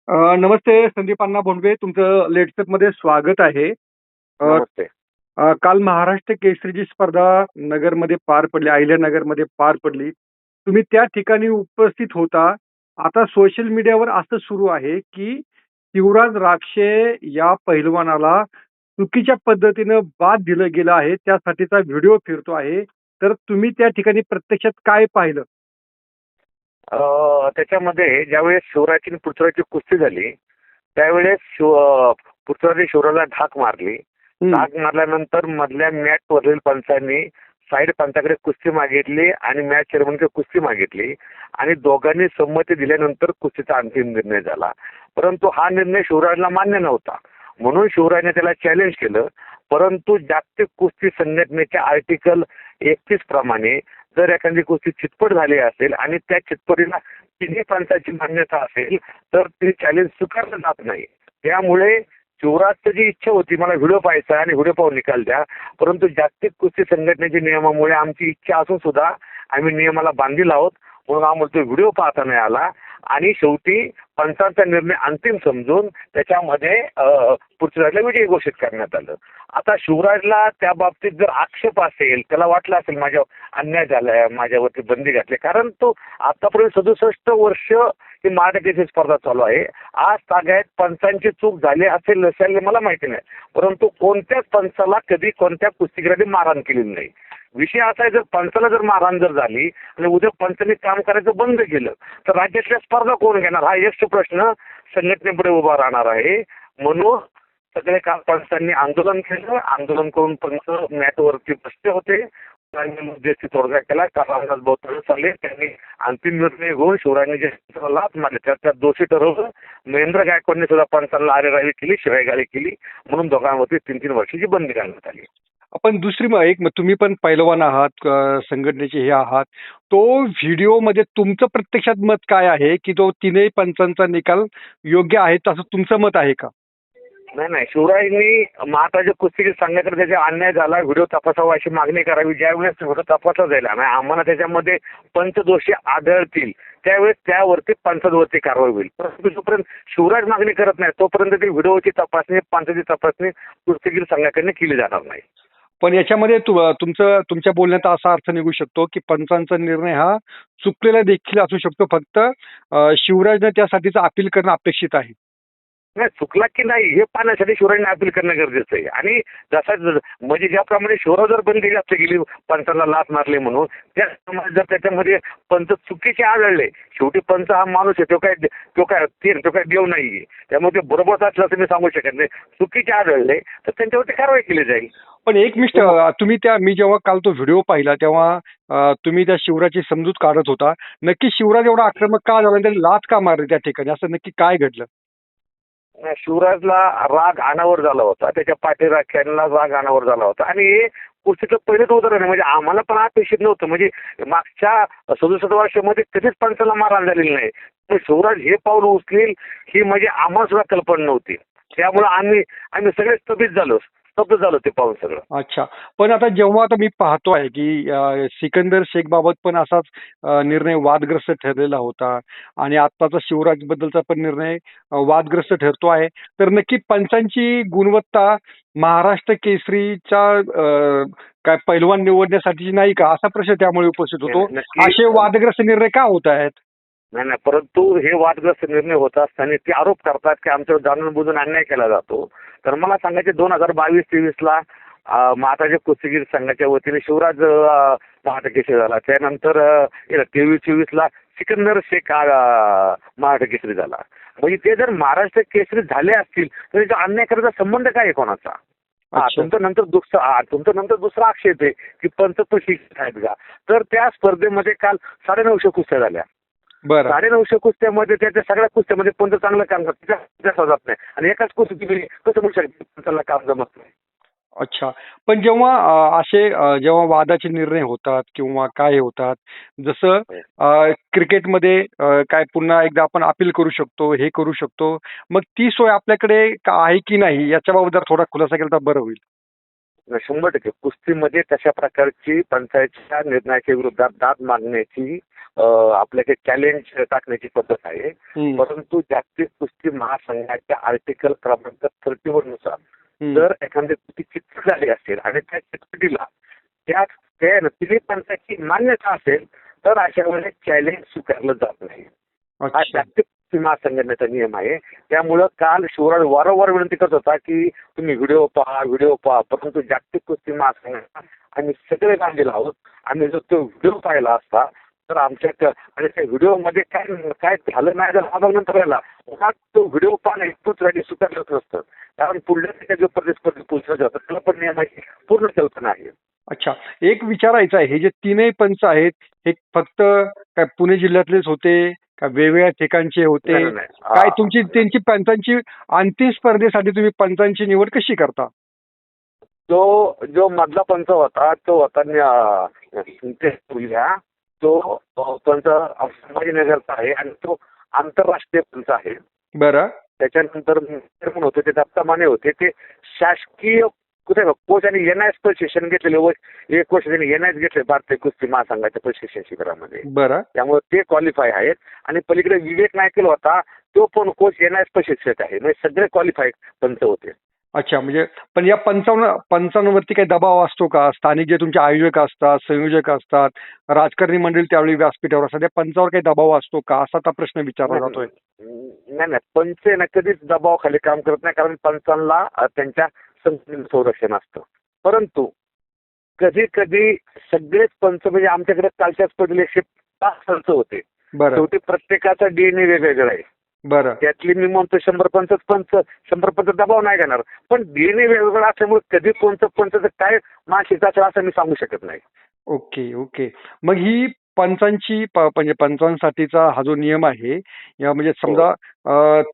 नमस्ते संदीप अण्णा भोंडवे, तुमचं मध्ये स्वागत आहे. अ, नमस्ते. काल महाराष्ट्र केसरीची स्पर्धा नगरमध्ये पार पडली, अहिल्यानगरमध्ये पार पडली. तुम्ही त्या ठिकाणी उपस्थित होता. आता सोशल मीडियावर असं सुरू आहे की शिवराज राक्षे या पैलवानाला चुकीच्या पद्धतीनं बाद दिलं गेलं आहे, त्यासाठीचा व्हिडिओ फिरतो आहे. तर तुम्ही त्या ठिकाणी प्रत्यक्षात काय पाहिलं? त्याच्यामध्ये ज्यावेळेस शिवरायाची आणि पृथ्वीराजची कुस्ती झाली त्यावेळेस पृथ्वीराज शिवरायाला ढाक मारली. हं. ढाक मारल्यानंतर मधल्या मॅच वरील पंचांनी साईड पंचाकडे कुस्ती मागितली आणि मॅच चेअरमनकडे कुस्ती मागितली आणि दोघांनी संमती दिल्यानंतर कुस्तीचा अंतिम निर्णय झाला. परंतु हा निर्णय शिवरायाला मान्य नव्हता, म्हणून शिवरायाने त्याला चॅलेंज केलं. परंतु जागतिक कुस्ती संघटनेच्या आर्टिकल 31 प्रमाणे जर एखादी कुस्ती चितपट झाली असेल आणि त्या चितपटीला तिन्ही पंचांची मान्यता असेल तर ते चॅलेंज स्वीकारलं जात नाही. त्यामुळे शिवराजची जी इच्छा होती मला व्हिडिओ पाहायचा आणि व्हिडिओ पाहून निकाल द्या, परंतु जागतिक कुस्ती संघटनेच्या नियमामुळे आमची इच्छा असून सुद्धा आम्ही नियमाला बांधील आहोत, म्हणून आम्हाला तो व्हिडिओ पाहता नाही आला. आणि शेवटी पंचांचा निर्णय अंतिम समजून त्याच्यामध्ये पृथ्वीराजला विजयी घोषित करण्यात आलं. आता शिवराजला त्या बाबतीत जर आक्षेप असेल, त्याला वाटलं असेल माझ्या अन्याय झालाय, माझ्यावरती बंदी घातली, कारण तो आतापर्यंत 67 वर्ष ही महाराष्ट्राची स्पर्धा चालू आहे. आज ताग्यात पंचांची चूक झाली असेल नसेल मला माहिती नाही, परंतु कोणत्याच पंचाला कधी कोणत्या कुस्तीगीराने मारहाण केलेली नाही. विषय असा आहे, जर पंचाला जर मारहाण जर झाली आणि उद्या पंचांनी काम करायचं बंद केलं तर राज्यातल्या स्पर्धा कोण घेणार, हा एक प्रश्न संघटनेपुढे उभा राहणार आहे. म्हणून सगळे काल पंचांनी आंदोलन केलं. आंदोलन करून पंच मॅटवरती बसले होते. मध्यस्थी तोडगा केला. काल रामदास भाऊ चालले, त्यांनी अंतिम निर्णय घेऊन शिवरायांनी जे लाच मारले त्यात दोषी ठरवलं. महेंद्र गायकवाडने सुद्धा पंचांना आरेरावी केली, शिवायगाळी केली, म्हणून दोघांवरती 3-3 वर्षाची बंदी घालण्यात आली. आपण दुसरी तुम्ही पण पैलवान आहात, संघटनेचे हे आहात. तो व्हिडिओमध्ये तुमचं प्रत्यक्षात मत काय आहे की तो तीनही पंचांचा निकाल योग्य आहे, असं तुमचं मत आहे का? नाही, शिवरायांनी महाराष्ट्राच्या कुस्तीगीर संघाकडे त्याचा अन्याय झाला, व्हिडिओ तपासावा अशी मागणी करावी. ज्यावेळेस व्हिडिओ तपासला जाईल आणि आम्हाला त्याच्यामध्ये पंचदोषी आढळतील त्यावेळेस त्यावरती पंचांवरती कारवाई होईल. परंतु जोपर्यंत शिवराज मागणी करत नाही तोपर्यंत ती व्हिडिओची तपासणी, पंचाची तपासणी कुस्तीगीर संघाकडे केली जाणार नाही. पण याच्यामध्ये तुमच्या बोलण्यात असा अर्थ निघू शकतो की पंचांचा निर्णय हा चुकलेला देखील असू शकतो, फक्त शिवराजने त्यासाठीचं अपील करणं अपेक्षित आहे. नाही, चुकला की नाही हे पाहण्यासाठी शिवरायांनी अपील करणं गरजेचं आहे. आणि म्हणजे ज्याप्रमाणे शिवराज जर बंदी घातली गेली पंचांना लाच मारले म्हणून, त्याप्रमाणे जर त्याच्यामध्ये पंच चुकीचे आढळले, शेवटी पंच हा माणूस आहे, तो काय देव नाहीये, त्यामुळे ते बरोबर असलं असं मी सांगू शकत नाही. चुकीचे आढळले तर त्यांच्यावरती कारवाई केली जाईल. पण एक तुम्ही मी जेव्हा काल तो व्हिडिओ पाहिला तेव्हा तुम्ही त्या शिवराजची समजूत काढत होता. नक्की शिवराज एवढा आक्रमक का झाला, त्याने लाच का मारली त्या ठिकाणी, असं नक्की काय घडलं? शिवराजला राग अनावर झाला होता, त्याच्या पाठीराख्यांना राग अनावर झाला होता. आणि हे कुस्तीचं पहिलेच उदाहरण आहे. म्हणजे आम्हाला पण अपेक्षित नव्हतं, म्हणजे मागच्या 67 वर्षामध्ये कधीच पंचाला मारहाण झालेली नाही. पण शिवराज हे पाऊल उचलेल ही म्हणजे आम्हाला सुद्धा कल्पना नव्हती. त्यामुळे आम्ही सगळे स्तब्ध झालो ते पाहून सगळं. अच्छा. पण आता मी पाहतो आहे की सिकंदर शेख बाबत पण असाच निर्णय वादग्रस्त ठरलेला होता आणि आत्ताचा शिवराज बद्दलचा पण निर्णय वादग्रस्त ठरतो आहे. तर नक्की पंचांची गुणवत्ता महाराष्ट्र केसरीच्या काय पैलवान निवडण्यासाठी नाही का, असा प्रश्न त्यामुळे उपस्थित होतो. असे वादग्रस्त निर्णय का होत आहेत? नाही, परंतु हे वादग्रस्त निर्णय होत असताना ते आरोप करतात की आमच्यावर जाणून बुजून अन्याय केला जातो. तर मला सांगायचे 2022-23 ला महाराष्ट्र कुस्तीगीर संघाच्या वतीने शिवराज महाराष्ट्र केसरी झाला. त्यानंतर 23-24 ला सिकंदर शेख महाराष्ट्र केसरी झाला. म्हणजे ते जर महाराष्ट्र केसरी झाले असतील तर त्याचा अन्याय करायचा संबंध काय आहे कोणाचा? तुमचं नंतर दुसरा आक्षेप आहे की पंच शिक्षक आहेत का? तर त्या स्पर्धेमध्ये काल 950 कुस्त्या झाल्या. 950 कुस्त्यामध्ये त्याच्या सगळ्या कुस्त्यामध्ये पंच चांगलं काम करतात नाही, आणि एकाच कुस्ती कसं म्हणू शकते पंचाला काम जमत नाही. अच्छा. पण जेव्हा वादाचे निर्णय होतात किंवा काय होतात, जसं क्रिकेटमध्ये काय पुन्हा एकदा आपण अपील करू शकतो, हे करू शकतो. मग ती सोय आपल्याकडे आहे की नाही, याच्याबाबत जर थोडा खुलासा केला तर बरं होईल. 100% कुस्तीमध्ये तशा प्रकारची पंचायतच्या निर्णयाच्या विरोधात दाद मागण्याची आपल्याकडे चॅलेंज टाकण्याची पद्धत आहे. परंतु जागतिक कुस्ती महासंघाच्या आर्टिकल क्रमांक 31 नुसार जर एखादी कुस्ती चिटफट झाली असेल आणि त्या चिटफटीला त्या तिन्ही पंचायतची मान्यता असेल तर अशा वेळेस चॅलेंज स्वीकारलं जात नाही. हा जागतिक कुस्ती महासंघटनेचा नियम आहे. त्यामुळं काल शिवराज वारंवार विनंती करत होता की तुम्ही व्हिडिओ पहा, परंतु जागतिक कुस्ती महासंघटना आम्ही सगळे बांधलेलो आहोत. आम्ही जर तो व्हिडिओ पाहिला असता तर आमच्या आणि त्या व्हिडिओमध्ये काय झालं नाही झालं हा नंतर राहिला तो व्हिडिओ पाहणं इतकंच राहिली स्वीकारलं नसतं. कारण पुढल्या जो प्रतिस्पर्धी पोहोचला जातं त्याला पण नियमाची पूर्ण कल्पना आहे. अच्छा, एक विचारायचं आहे, हे जे तीनही पंच आहेत हे फक्त काय पुणे जिल्ह्यातलेच होते का वेगवेगळ्या ठिकाणचे होते? काय तुमची त्यांची पंचांची अंतिम स्पर्धेसाठी तुम्ही पंचांची निवड कशी करता? जो मधला पंच होता तो होता तो पंच संभाजीनगरचा आहे आणि तो आंतरराष्ट्रीय पंच आहे. बरं. त्याच्यानंतर म्हणून होते ते दत्ता माने होते, ते शासकीय कुठे कोच आणि एनआयएस प्रशिक्षण घेतलेले व 1 वर्ष त्यांनी एनआयएस घेतले भारतीय कुस्ती महासंघाच्या प्रशिक्षण शिबिरामध्ये. बरं. त्यामुळे ते क्वालिफाय आहेत. आणि पलीकडे विवेक नायकेल होता तो पण कोच एनआयएस प्रशिक्षक आहे. म्हणजे सगळे क्वालिफाईड पंच होते. अच्छा, म्हणजे पण या पंचांवरती काही दबाव असतो का? स्थानिक जे तुमचे आयोजक असतात, संयोजक असतात, राजकारणी मंडळी त्यावेळी व्यासपीठावर असतात, त्या पंचावर काही दबाव असतो का असा आता प्रश्न विचारला जातोय. नाही, पंच ना कधीच दबावाखाली काम करत नाही. कारण पंचांना त्यांच्या संरक्षण असतं. परंतु कधी कधी सगळेच पंच म्हणजे आमच्याकडे कालच्याच पडले 105 पंच होते. शेवटी प्रत्येकाचा डीएनए वेगवेगळा आहे. बरं. त्यातली मी म्हणतो 100 पंच दबाव नाही घेणार. पण डीएनए वेगवेगळा असल्यामुळे कधी कोणतं पंच काय मानसिकता असेल असं मी सांगू शकत नाही. ओके. मग ही पंचांची म्हणजे पंचांसाठीचा हा जो नियम आहे या म्हणजे समजा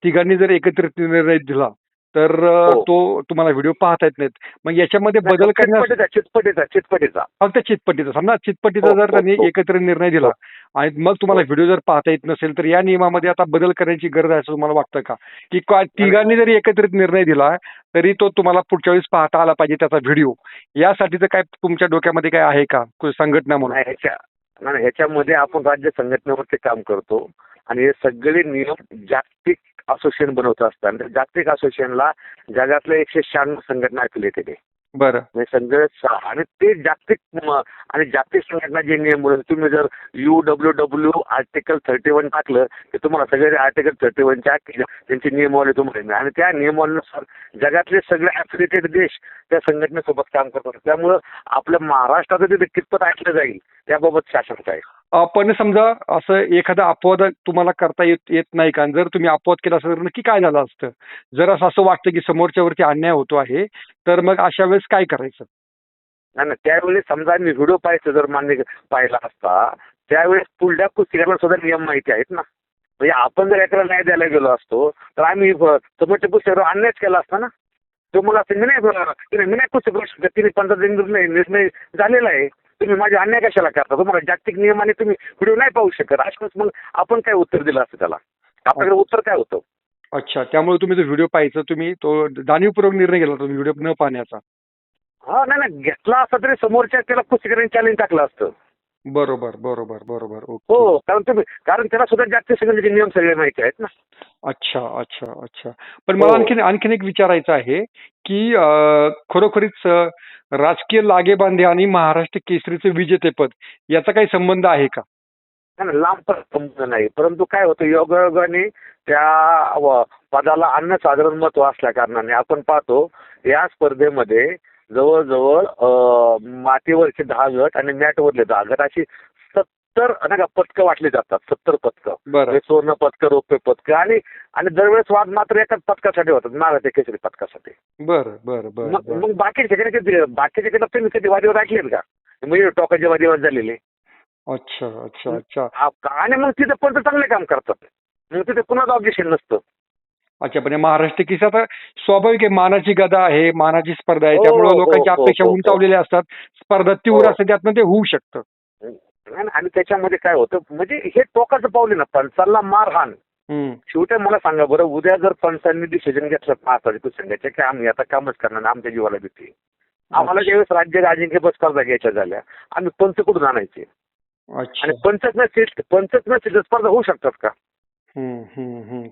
तिघांनी जर एकत्रित निर्णय दिला तर तो तुम्हाला व्हिडिओ पाहता येत नाहीत. मग याच्यामध्ये बदल करण्याचा चितपटीचा फक्त चितपटीचा समजा चितपटीचा जर त्यांनी एकत्र निर्णय दिला आणि मग तुम्हाला व्हिडिओ जर पाहता येत नसेल तर या नियमामध्ये आता बदल करण्याची गरज आहे असं तुम्हाला वाटतं का? की तिघांनी जरी एकत्रित निर्णय दिला तरी तो तुम्हाला पुढच्या वेळेस पाहता आला पाहिजे त्याचा व्हिडिओ, यासाठीचं काय तुमच्या डोक्यामध्ये काय आहे का संघटना म्हणून? ह्याच्यामध्ये आपण राज्य संघटनेवरती काम करतो आणि हे सगळे नियम जागतिक असोसिएशन बनवत असतात. जागतिक असोसिएशनला जगातल्या 196 संघटना affiliated आहे. बरं. सगळे आणि ते जागतिक संघटना जे नियम बनवतात, तुम्ही जर UWW आर्टिकल 31 टाकलं तर तुम्हाला सगळे आर्टिकल 31च्या त्यांचे नियमावली तुम्हाला मिळेल. आणि त्या नियमावलीनुसार जगातले सगळे ॲफिलिएटेड देश त्या संघटनेसोबत काम करतात. त्यामुळं आपल्या महाराष्ट्राचं तिथे कितपत ऐकलं जाईल याबाबत शासन आहे. पण समजा असं एखादा अपवाद तुम्हाला करता येत नाही का? जर तुम्ही अपवाद केला असं तर नक्की काय झालं असतं? जर असं वाटतं की समोरच्यावरती अन्याय होतो आहे तर मग अशा वेळेस काय करायचं? नाही, त्यावेळेस समजा मी व्हिडिओ पाहायचं जर मान्य पाहिला असता त्यावेळेस पुढल्या कुस्तीला सुद्धा नियम माहिती आहेत ना. म्हणजे आपण जर एखादा न्याय द्यायला गेलो असतो तर आम्ही समोरच्या कुस्तीवर अन्यायच केला असता ना. तो मला असं मी नाही कुस्ती करू शकत. तिने 15 निर्णय झालेला आहे. तुम्ही माझे अन्याय कशाला करता? तुम्हाला जागतिक नियमाने तुम्ही व्हिडिओ नाही पाहू शकत. अशाच मग आपण काय उत्तर दिलं असतं त्याला? आपल्याकडे उत्तर काय होतं? अच्छा, त्यामुळे तुम्ही जो व्हिडिओ पाहायचा तुम्ही तो जाणीवपूर्वक निर्णय घेतला तो व्हिडिओ न पाहण्याचा? हा, नाही घेतला असता तरी समोरच्या त्याला कुस्तीकरांनी चॅलेंज टाकलं असतं. बरोबर. हो, कारण त्याला सुद्धा जागतिक संघटनेचे नियम सगळे माहिती आहेत ना. अच्छा. पण मला आणखीन एक विचारायचं आहे की खरोखरीच राजकीय लागेबांधे आणि महाराष्ट्र केसरीचं विजेतेपद याचा काही संबंध आहे का? लांब संबंध नाही. परंतु काय होतं, योगायोगाने त्या पदाला अनन्यसाधारण महत्व असल्या कारणाने आपण पाहतो या स्पर्धेमध्ये जवळजवळ मातीवरचे 10 गट आणि मॅटवरले 10 गट अशी 70 पदकं वाटली जातात. 70 पदकं, सुवर्ण पदकं, रौप्य पदकं आणि दरवेळेस वाद मात्र एकाच पदकासाठी होतात, महाराष्ट्र केसरी पदकासाठी. बरं. मग बाकीच्या तुम्ही कधी वादीवर ऐकलेत का? म्हणजे टोकाचे वादीवर झालेले. अच्छा. आणि मग तिथे पंच चांगले काम करतात. मग तिथे कुणाचं ऑब्जेक्शन नसतं. अच्छा, म्हणजे महाराष्ट्र केसरी आता स्वाभाविक आहे, मानाची गदा आहे, मानाची स्पर्धा आहे, त्यामुळे लोकांच्या अपेक्षा उंचावलेल्या असतात. स्पर्धा तीव्र असते त्यातनं ते होऊ शकतं. आणि त्याच्यामध्ये काय होतं, म्हणजे हे टोकाचं पावले ना, पंचांना मारहाण. शेवटी मला सांगा बरं, उद्या जर पंचांनी डिसिजन घेतलं महाराष्ट्र संघाचे की आम्ही आता कामच करणार, आमच्या जीवाला भीती, आम्हाला ज्यावेळेस राज्य अजिंक्यपद स्पर्धा घ्यायच्या झाल्या आम्ही पंच कुठून आणायचे अच्छा. आणि पंचच नसतील स्पर्धा होऊ शकतात का?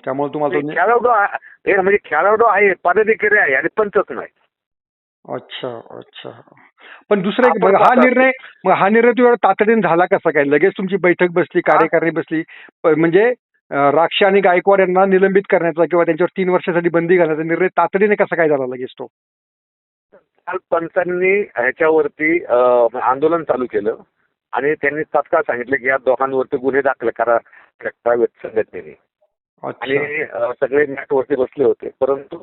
त्यामुळे तुम्हाला म्हणजे खेळाडू आहे, पदाधिकारी आहे आणि पंचच नाही. अच्छा अच्छा. पण दुसरं एक हा निर्णय तुझ्या तातडीने झाला कसा काय? लगेच तुमची बैठक बसली, कार्यकारिणी बसली, म्हणजे राक्षी आणि गायकवाड यांना निलंबित करण्याचा किंवा त्यांच्यावर 3 वर्षासाठी बंदी घालण्याचा निर्णय तातडीने कसा काय झाला लगेच तो? काल पंचांनी ह्याच्यावरती आंदोलन चालू केलं आणि त्यांनी तात्काळ सांगितलं की या दोघांवरती गुन्हे दाखल करा प्रायव्हेट संघटनेने. आणि सगळे मॅटवरती बसले होते. परंतु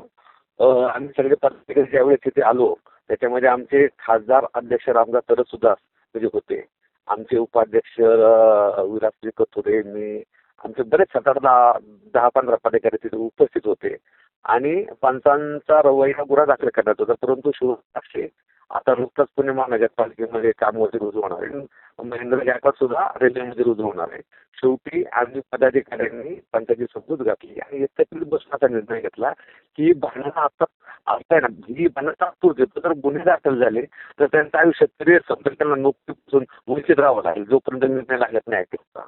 आम्ही सगळे पदाधिकारी ज्यावेळेस तिथे आलो त्याच्यामध्ये आमचे खासदार अध्यक्ष रामदास तडस सुद्धा म्हणजे होते, आमचे उपाध्यक्ष विलासजी कथोरे, मी, आमचे बरेच 7-10-15 पदाधिकारी तिथे उपस्थित होते आणि पंचांचा रवैया गुन्हा दाखल करण्यात होता. परंतु शिवसाक्षी आता नुकताच पुणे महानगरपालिकेमध्ये कामवरती रुजू होणार आहे, महेंद्र गायकवाड सुद्धा रेल्वेमध्ये रुजू होणार आहे. शेवटी आम्ही पदाधिकाऱ्यांनी पंचायती समजूत घातली आणि एकत्रित बसण्याचा निर्णय घेतला की भांडणं आता आहे ना, ही भांडणं तात्पुरती जर गुन्हे दाखल झाले तर त्यांचं आयुष्य करिअर संपेल, त्यांना नोकरीपासून वंचित राहावं लागेल जोपर्यंत निर्णय लागत नाही ऐकता.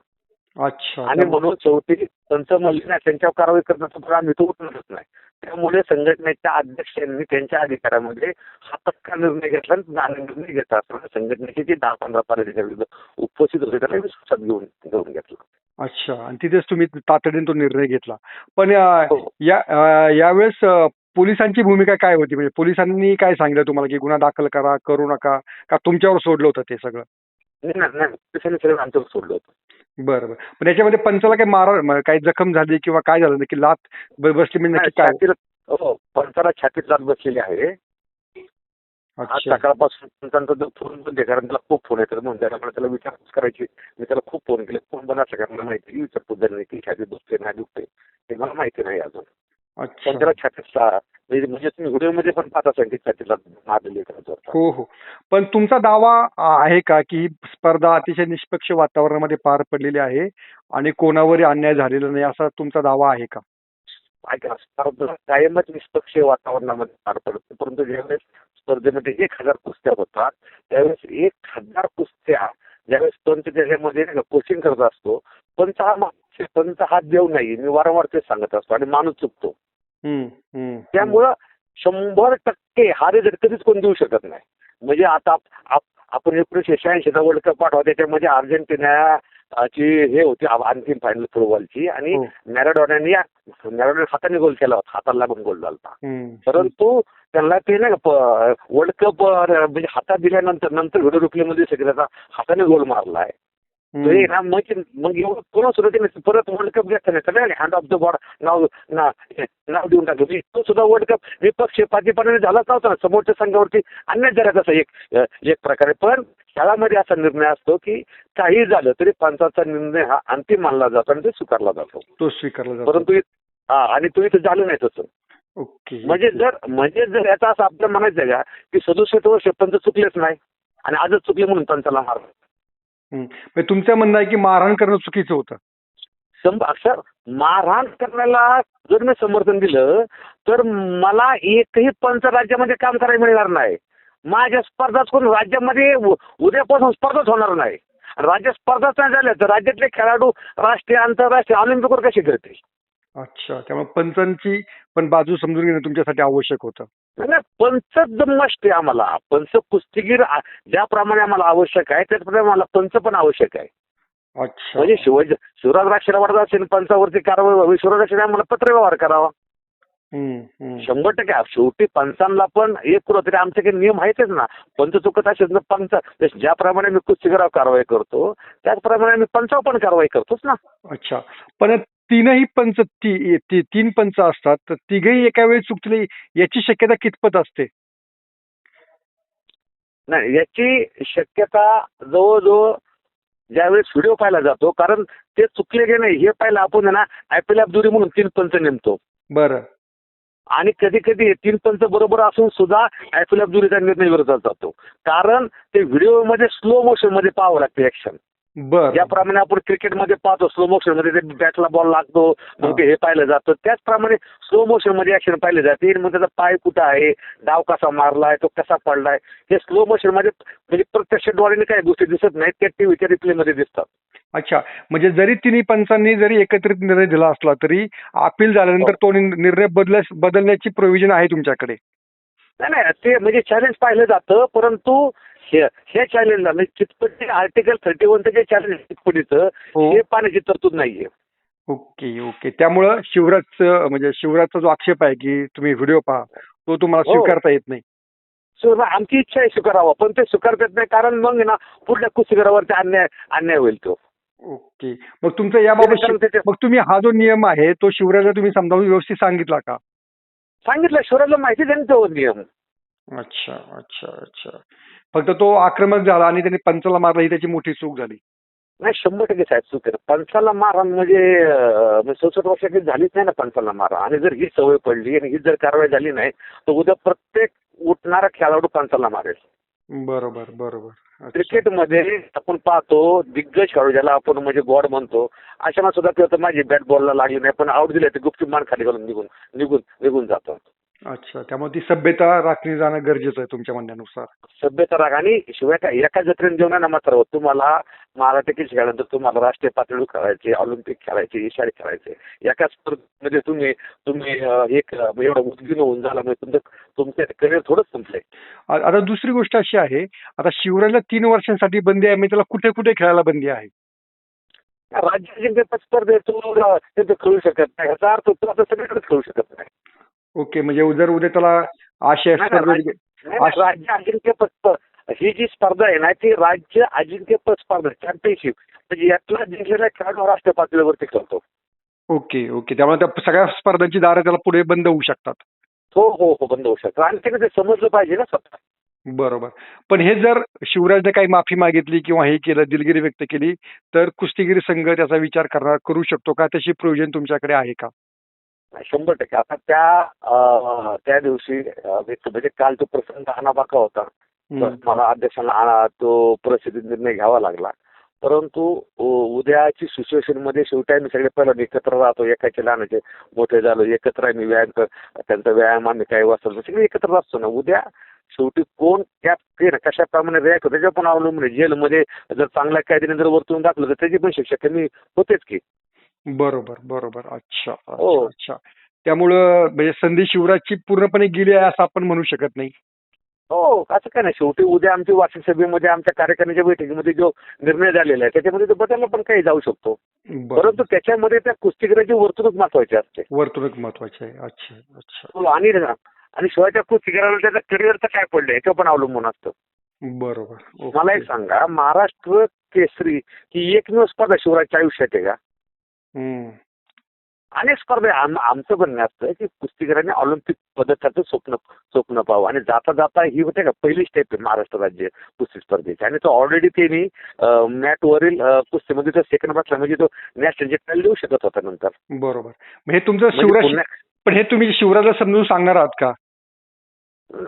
अच्छा. आणि म्हणून शेवटी पंच म्हणले नाही त्यांच्यावर कारवाई करण्याचा पण आम्ही तो उठणारच नाही. त्यामुळे संघटनेच्या अध्यक्षांनी त्यांच्या अधिकारामध्ये हा तत्काळ निर्णय घेतला आणि निर्णय घेतला असताना संघटनेचे जे 10-15 पदाधिकारी उपस्थित होते त्यांना विश्वासात घेऊन घेतला. अच्छा. आणि तिथेच तुम्ही तातडीने तो निर्णय घेतला. पण यावेळेस पोलिसांची भूमिका काय होती? म्हणजे पोलिसांनी काय सांगितलं तुम्हाला की गुन्हा दाखल करा, करू नका, का तुमच्यावर सोडलं होतं ते सगळं? नाही, पोलिसांनी सगळं आमच्यावर सोडलं होतं. बरं. पण याच्यामध्ये पंचाला काही जखम झाली किंवा काय झालं की लात बसली म्हणजे नक्की काय? हो, पंचाला छातीत लात बसलेली आहे. आज सकाळपासून पंचांचा जो फोन बंद आहे कारण त्याला खूप फोन येतात म्हणून त्याला विचारपूस करायची. मी त्याला खूप फोन केले, फोन बंद असला कारण मला माहिती विचारपूस झाली की छातीत बसते नाही दुखते हे मला माहिती नाही अजून. पण त्याला छातीत म्हणजे तुम्ही व्हिडिओमध्ये पण पाहत असाल की छातीला मारलेली. हो हो. पण तुमचा दावा आहे का की ही स्पर्धा अतिशय निष्पक्ष वातावरणामध्ये पार पडलेली आहे आणि कोणावरही अन्याय झालेला नाही असा तुमचा दावा आहे का? स्पर्धा कायमच निष्पक्ष वातावरणामध्ये पार पडते, परंतु ज्यावेळेस स्पर्धेमध्ये 1000 कुस्त्या होतात त्यावेळेस 1000 कुस्त्या ज्यावेळेस पंच त्याच्यामध्ये कोचिंग करत असतो, पंच हा देव नाही, मी वारंवार तेच सांगत असतो आणि माणूस चुकतो. त्यामुळं 100% हा रिझल्ट कधीच कोण देऊ शकत नाही. म्हणजे आता आपण 1986चा वर्ल्ड कप पाठवा त्याच्यामध्ये अर्जेंटिना ची हे होती अंतिम फायनल फुटबॉलची आणि मॅराडोनाने हाताने गोल केला होता, हाताला लागून गोल झाला. परंतु त्यांना ते नाही वर्ल्ड कप म्हणजे हातात दिल्यानंतर व्हिडिओ रिप्लेमध्ये त्याचा हाताने गोल मारलाय. मग एवढं कोणा सुद्धा परत वर्ल्ड कप घेतला नाही, हँड ऑफ द बॉड नाव देऊन टाकलं. तो सुद्धा वर्ल्ड कप निपक्षपातीपणाने झालाच नव्हता ना, समोरच्या संघावरती अन्याय झाला तसा एक प्रकारे. पण खेळामध्ये असा निर्णय असतो की काही झालं तरी पंचाचा निर्णय हा अंतिम मानला जातो आणि तो स्वीकारला जातो. परंतु आणि तो इथं झालं नाही तसं. ओके. म्हणजे जर याचा असं आपल्याला म्हणायचं का की 67 वर्ष पंच चुकलेच नाही आणि आजच चुकले म्हणून पंचाला मारलं. तुमचं म्हणणं आहे की मारहाण करणं चुकीचं होतं? अक्षर मारहाण करण्याला जर मी समर्थन दिलं तर मला एकही पंच राज्यामध्ये काम करायला मिळणार नाही. माझ्या स्पर्धाच कोण राज्यामध्ये उद्यापासून स्पर्धाच होणार नाही. राज्य स्पर्धाच नाही झाल्या तर राज्यातले खेळाडू राष्ट्रीय आंतरराष्ट्रीय ऑलिम्पिकवर कसे खेळतील? अच्छा. त्यामुळे पंचांची पण बाजू समजून घेणं तुमच्यासाठी आवश्यक होतं. पंचच मस्ट आहे आम्हाला. पंच कुस्तीगीर ज्याप्रमाणे आम्हाला आवश्यक आहे त्याचप्रमाणे आम्हाला पंच पण आवश्यक आहे. अच्छा. म्हणजे शिवराज राक्षीला वाटत असेल पंचावरती कारवाई व्हावी, शिवराज राक्षीने आम्हाला पत्रव्यवहार करावा. 100% शेवटी पंचांना पण एक कुठं तरी आमचे काही नियम आहेतच ना. पंच चुकत असेल ना पंच ज्याप्रमाणे मी कुस्तीगीरावर कारवाई करतो त्याचप्रमाणे मी पंचावर पण कारवाई करतोच ना. अच्छा. पण तीनही पंच 3 पंच असतात तर तिघही एका वेळी चुकले याची शक्यता कितपत असते? नाही, याची शक्यता जवळजवळ ज्यावेळेस व्हिडिओ पाहिला जातो कारण ते चुकले की नाही हे पाहिलं आपण ना IPL अब्दुरी म्हणून 3 पंच नेमतो. बरं. आणि कधी कधी 3 पंच बरोबर असून सुद्धा IPL अब्दुरीचा निर्णय विरोधात जातो कारण ते व्हिडिओमध्ये स्लो मोशन मध्ये पाहावं लागतं ऍक्शन. बर ज्याप्रमाणे आपण क्रिकेटमध्ये पाहतो स्लो मोशन मध्ये ते बॅटला बॉल लागतो मग ते हे पाहिलं जातं त्याचप्रमाणे स्लो मोशन मध्ये ऍक्शन पाहिले जाते मग त्याचा पाय कुठं आहे डाव कसा मारलाय तो कसा पडलाय हे स्लो मोशन मध्ये म्हणजे प्रत्यक्ष डोळ्याने काही गोष्टी दिसत नाहीत त्या टीव्हीच्या रिप्ले मध्ये दिसतात. अच्छा, म्हणजे जरी तिन्ही पंचांनी जरी एकत्रित निर्णय दिला असला तरी अपील झाल्यानंतर हो. तो निर्णय बदलण्याची प्रोव्हिजन आहे तुमच्याकडे? नाही नाही ते म्हणजे चॅलेंज पाहिलं जातं परंतु हे चॅलेंजला म्हणजे चितपटी आर्टिकल 31 जे चॅलेंज चितपटीचं हो. हे पाण्याची तरतूद नाहीये. Okay okay. त्यामुळं शिवराजचं म्हणजे शिवराजचा जो आक्षेप आहे की तुम्ही व्हिडिओ पहा तो तुम्हाला हो स्वीकारता येत नाही. सो आमची इच्छा आहे स्वीकारावं पण ते स्वीकारता येत नाही कारण मग आहे ना पुढल्या कुस्तीगरावरती अन्याय अन्याय होईल तो. ओके. मग तुमचं याबाबत कारण त्याच्या मग तुम्ही हा जो नियम आहे तो शिवराजला तुम्ही समजावून व्यवस्थित सांगितला का? सांगितलं शिवराजला माहिती आहे तो नियम. अच्छा अच्छा अच्छा. फक्त तो आक्रमक झाला आणि त्यांनी पंचाला मारला ही त्याची मोठी चूक झाली. नाही 100% साहेब चूक आहे. पंचाला मारहाण म्हणजे 67 वर्षाची झालीच नाही ना पंचाला मारहाण आणि जर ही सवय पडली आणि ही जर कारवाई झाली नाही तर उद्या प्रत्येक उठणारा खेळाडू पंचाला मारेल. बरोबर बरोबर. अच्छा. क्रिकेटमध्ये आपण पाहतो दिग्गज खेळाडू ज्याला आपण म्हणजे गॉड म्हणतो अशांना सुद्धा ते होतं माझी बॅट बॉलला लागली नाही पण आउट दिले ते गुपचूप मान खाली घालून निघून जातात. अच्छा, त्यामुळे ती सभ्यता राखली जाणं गरजेचं आहे तुमच्या म्हणण्यानुसार. सभ्यता राग आणि शिवाय काय एका जत्रेने जेवणा ना मात्र तुम्हाला महाराष्ट्र खेळल्यानंतर तुम्हाला राष्ट्रीय पातळीवर खेळायचे ऑलिम्पिक खेळायचे एशियाड खेळायचे एका स्पर्धेमध्ये तुम्ही तुम्ही एक एवढं उद्गीन होऊन झाला म्हणजे तुमचं करिअर थोडंच संपलंय. आता दुसरी गोष्ट अशी आहे, आता शिवराजला 3 वर्षांसाठी बंदी आहे, म्हणजे त्याला कुठे कुठे खेळायला बंदी आहे? राज्य अजिंक्यपद स्पर्धेत तू तिथे खेळू शकत नाही ह्याचा अर्थ तू आता सगळीकडे खेळू शकत नाही. ओके, म्हणजे जर उद्या त्याला आशिया नाही, स्पर्धेत नाही, राज्य अजिंक्यपद ही जी स्पर्धा आहे ना ती राज्य अजिंक्यपद स्पर्धा चॅम्पियनशिप म्हणजे यातला जिंकलेला खेळाडू राष्ट्रीय पातळीवरती खेळतो. Okay okay. त्यामुळे त्या सगळ्या स्पर्धांची दारं त्याला पुढे बंद होऊ शकतात. हो हो हो बंद होऊ शकतो आणि ते समजलं पाहिजे ना स्वतः. बरोबर. पण हे जर शिवराजने काही माफी मागितली किंवा हे केलं, दिलगिरी व्यक्त केली, तर कुस्तीगीर संघ त्याचा विचार करू शकतो का? त्याची प्रोव्हिजन तुमच्याकडे आहे का? 100% आता त्या दिवशी म्हणजे काल तो प्रसंग आणाबाका होता. तर मला अध्यक्षांना तो परिस्थितीत निर्णय घ्यावा लागला. परंतु उद्याची सिच्युएशन मध्ये शेवटी आम्ही सगळे पहिला एकत्र राहतो एकाचे लहानाचे मोठे झालो एकत्र आम्ही व्यायाम त्यांचा व्यायाम आम्ही काही वाचतो सगळे एकत्र असतो ना उद्या शेवटी कोण त्या कशाप्रमाणे रिॲक्ट होतो त्याच्या पण अवलंबून जेलमध्ये जर चांगल्या कायद्याने जर वरतून दाखलं तर त्याची पण शिक्षा कमी होतेच की. बरोबर बरोबर. अच्छा हो अच्छा अच्छा. त्यामुळं म्हणजे संधी शिवराजची पूर्णपणे गेली आहे असं आपण म्हणू शकत नाही. हो असं काय नाही शेवटी उद्या आमच्या वार्षिक सभेमध्ये आमच्या कार्यकारिणीच्या बैठकीमध्ये जो निर्णय झालेला आहे त्याच्यामध्ये तो बदलला पण काही जाऊ शकतो. परंतु त्याच्यामध्ये त्या कुस्तीगीराची वर्तणूक महत्वाची असते. वर्तणूक महत्वाची आहे. अच्छा अच्छा. हो, आणि शिवाय त्या कुस्तीगीराला त्याचा करिअरचं काय पडलं याच्यावर पण अवलंबून असतं. बरोबर. मला एक सांगा महाराष्ट्र केसरी ही एकमेव स्पर्धा शिवराजच्या आयुष्यात आहे का? अनेक स्पर्धा आमचं म्हणणं असतं की कुस्तीगीरांनी ऑलिम्पिक पदकाचं स्वप्न पाहावं आणि जाता जाता ही होते का पहिली स्टेप आहे महाराष्ट्र राज्य कुस्ती स्पर्धेची आणि तो ऑलरेडी त्यांनी मॅटवरील कुस्तीमध्ये तो सेकंड बसला म्हणजे तो नॅशनल टाइटल देऊ शकत होता नंतर. बरोबर. मग हे तुमचं म्हणजे शिवराज पण हे तुम्ही शिवराजला समजून सांगणार आहात का?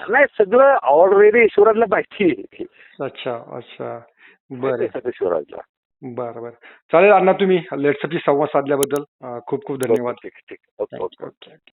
नाही सगळं ऑलरेडी शिवराजला माहिती आहे. अच्छा अच्छा. बरं सगळं शिवराजला. बरं बरं. चालेल अण्णा, तुम्ही लेट्सअपशी संवाद साधल्याबद्दल खूप खूप धन्यवाद. ठीक ठीक ओके ओके ओके. ओके.